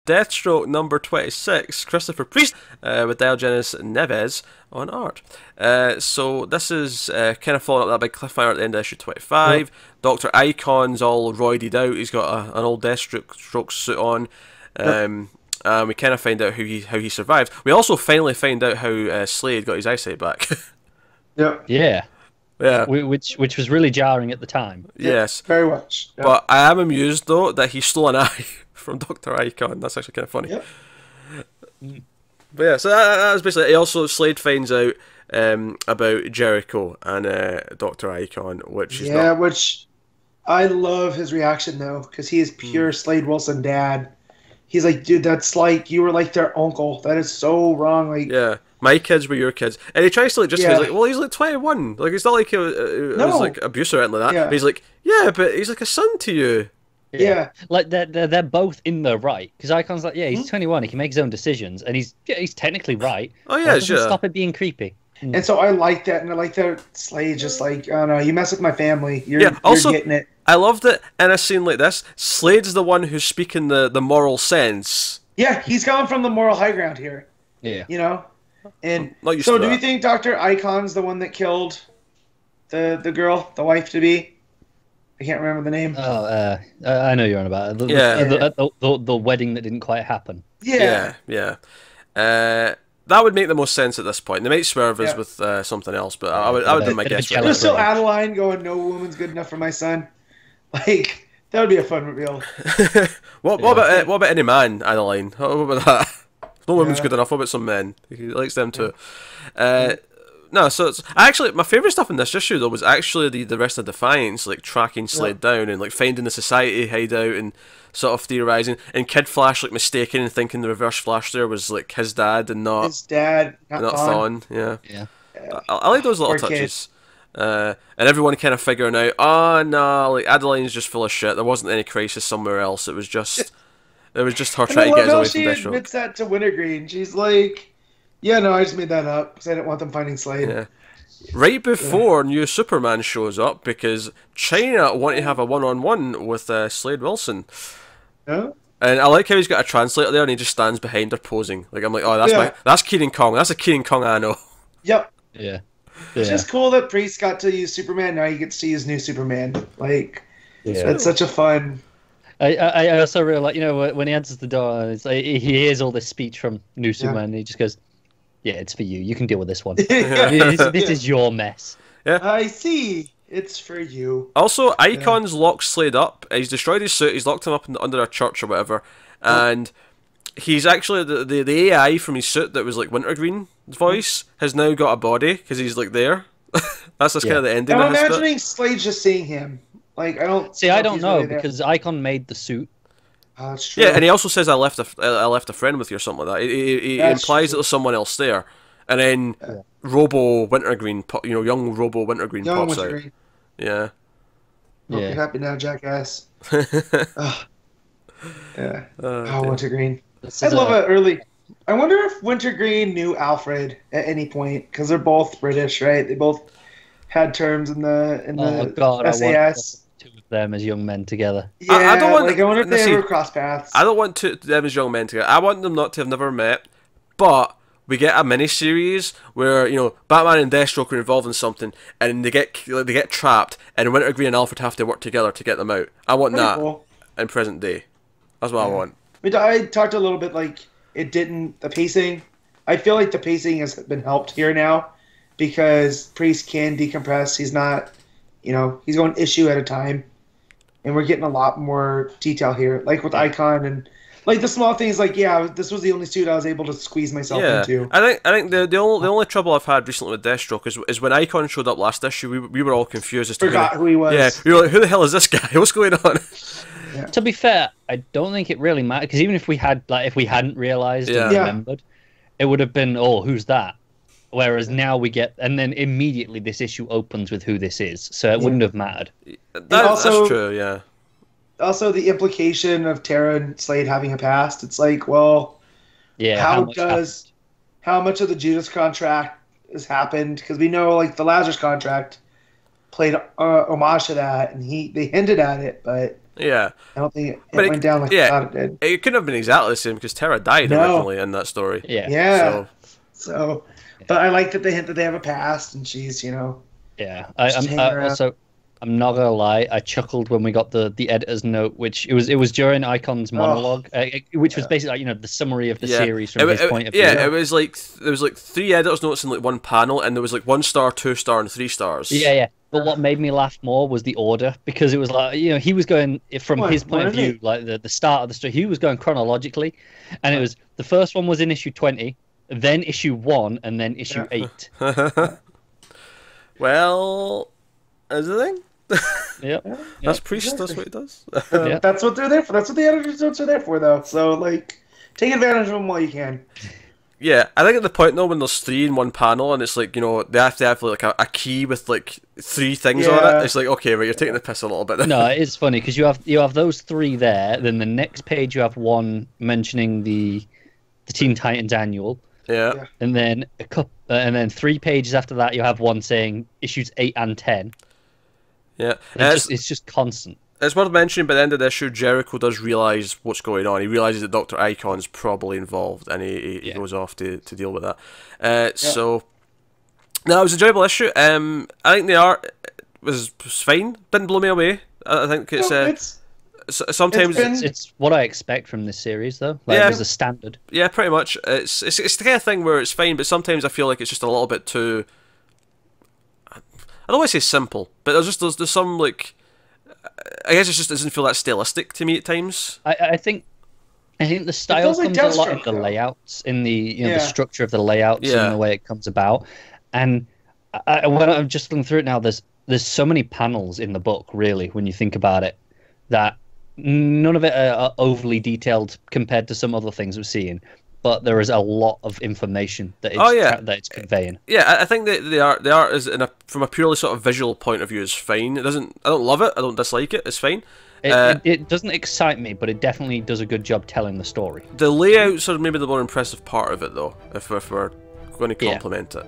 Deathstroke number 26, Christopher Priest, with Diogenes Neves on art. So this is kind of following up that big cliffhanger at the end of issue 25. Yep. Dr. Icon's all roided out. He's got an old Deathstroke suit on. We kind of find out how he survived. We also finally find out how Slade got his eyesight back. Yep. Yeah. Yeah. Which was really jarring at yeah. Yes. Very much. Yep. But I am amused, though, that he stole an eye from Dr. Icon. That's actually kind of funny. Yep. But yeah, so that was basically it. Also, Slade finds out about Jericho and Dr. Icon, which is which I love his reaction, though, because he is pure Slade Wilson dad. He's like, dude, that's like, you were like their uncle. That is so wrong. Like, yeah, my kids were your kids. And he tries to like justify, like, well, he's like 21. Like, it's not like it was like abuse or anything like that. Yeah. But he's like, yeah, but he's like a son to you. Yeah. Like, they're both in the right. Because Icon's like, yeah, he's 21. He can make his own decisions. And he's technically right. Oh, yeah, sure. Stop it being creepy. And so I like that. And I like that Slade just like, oh, no, you mess with my family. You're also, getting it. I love that in a scene like this, Slade's the one who's speaking the moral sense. Yeah, he's going from the moral high ground here. Yeah. You know? And so do you think Dr. Icon's the one that killed the girl, the wife-to-be? I can't remember the name. Oh, I know you're on about it. The wedding that didn't quite happen. Yeah. That would make the most sense at this point. They might swerve us with something else, but I would be my guess. There's still Adeline going, no woman's good enough for my son. Like, that would be a fun reveal. What about any man, Adeline? What about that? No woman's good enough. What about some men? He likes them too. No, so it's actually my favorite stuff in this issue though was actually the rest of Defiance, like tracking Slade down and like finding the society hideout and sort of theorizing, and Kid Flash like mistaken and thinking the Reverse Flash there was like his dad and not his dad, not Thawne. Yeah. I like those little touches. And everyone kind of figuring out, oh no, like Adeline's just full of shit. There wasn't any crisis somewhere else. It was just her trying to get us away from Deathstroke. She admits that to Wintergreen. She's like, yeah, no, I just made that up because I didn't want them finding Slade. Yeah. Right before New Superman shows up, because China want to have a one-on-one with Slade Wilson. Yeah. And I like how he's got a translator there and he just stands behind her posing. Like, I'm like, oh, that's Keenan Kong. That's a Keenan Kong I know. Yep. Yeah. It's just cool that Priest got to use Superman. Now he gets to use New Superman. Like, that's such a fun. I also really like, you know, when he answers the door, it's like, he hears all this speech from New Superman, and he just goes, "Yeah, it's for you. You can deal with this one. This is your mess." Yeah, I see. It's for you. Also, Icon's locked Slade up. He's destroyed his suit. He's locked him up under a church or whatever, and he's actually the AI from his suit that was like Wintergreen's voice has now got a body because he's like there. That's just kind of the ending. I'm imagining Slade just seeing him. Like, I don't know really because Icon made the suit. Oh, that's true. Yeah, and he also says I left a friend with you or something like that. He implies that there's someone else there, and then Robo Wintergreen, young Robo Wintergreen pops out. Yeah. Hope you're happy now, jackass. Yeah. Wintergreen. I love it early. I wonder if Wintergreen knew Alfred at any point because they're both British, right? They both had terms in the SAS. Two of them as young men together. Yeah, I wonder if they ever cross paths. I don't want them as young men together. I want them not to have never met, but we get a mini-series where, Batman and Deathstroke are involved in something, and they get trapped, and Wintergreen and Alfred have to work together to get them out. I want that in present day. That's what I want. I talked a little bit the pacing. I feel like the pacing has been helped here now because Priest can decompress. He's not, he's going issue at a time, and we're getting a lot more detail here, like with Icon and. Like the small things, this was the only suit I was able to squeeze myself into. I think the only trouble I've had recently with Deathstroke is when Icon showed up last issue, we were all confused as to who he was. Yeah, we were like, who the hell is this guy? What's going on? Yeah. To be fair, I don't think it really mattered because even if we hadn't realized and remembered, it would have been, oh, who's that? Whereas now we get, and then immediately this issue opens with who this is, so it wouldn't have mattered. That's true, yeah. Also, the implication of Tara and Slade having a past. It's like, well, how much of the Judas contract has happened? Because we know, the Lazarus contract played homage to that, and they hinted at it, but Yeah. I don't think it went down like I thought it did. It couldn't have been exactly the same because Terra died originally in that story. Yeah. Yeah. So, but I like that they hint that they have a past, and she's, you know. Yeah. I'm not gonna lie. I chuckled when we got the editor's note, which it was during Icon's monologue, which was basically like, you know, the summary of the series from his point of view. Yeah, it was like there was like 3 editor's notes in like one panel, and there was like 1 star, 2 star, and 3 stars. Yeah. But what made me laugh more was the order, because it was like, you know, he was going from his point of view, like the start of the story. He was going chronologically, and it was the first one was in issue 20, then issue 1, and then issue 8. Well, is the thing. That's Priest. Exactly. That's what he does. That's what they're there for. That's what the editor's notes are there for, though. So, like, take advantage of them while you can. Yeah, I think at the point though when there's 3 in one panel and it's like, you know, they have to have like a key with like 3 things on it. It's like, okay, right, you're taking the piss a little bit. No, it's funny because you have those 3 there. Then the next page you have one mentioning the Teen Titans annual. Yeah. And then and then 3 pages after that you have one saying issues 8 and 10. Yeah, it's just constant. It's worth mentioning by the end of the issue, Jericho does realise what's going on. He realises that Dr. Icon's probably involved, and he goes off to deal with that. So, no, it was an enjoyable issue. I think the art was fine. Didn't blow me away. I think it's sometimes it's what I expect from this series, though. Like, it was a standard. Yeah, pretty much. It's the kind of thing where it's fine, but sometimes I feel like it's just a little bit too. I don't want to say simple, but there's some like. I guess it just doesn't feel that stylistic to me at times. I think the style comes a lot in the layouts, in the the structure of the layouts and the way it comes about. And when I'm just looking through it now, there's so many panels in the book, really, when you think about it, that none of it are overly detailed compared to some other things we're seeing. But there is a lot of information that it's conveying. Yeah, I think that the art is from a purely sort of visual point of view is fine. I don't love it. I don't dislike it. It's fine. It doesn't excite me, but it definitely does a good job telling the story. The layouts are maybe the more impressive part of it, though. If we're going to compliment it.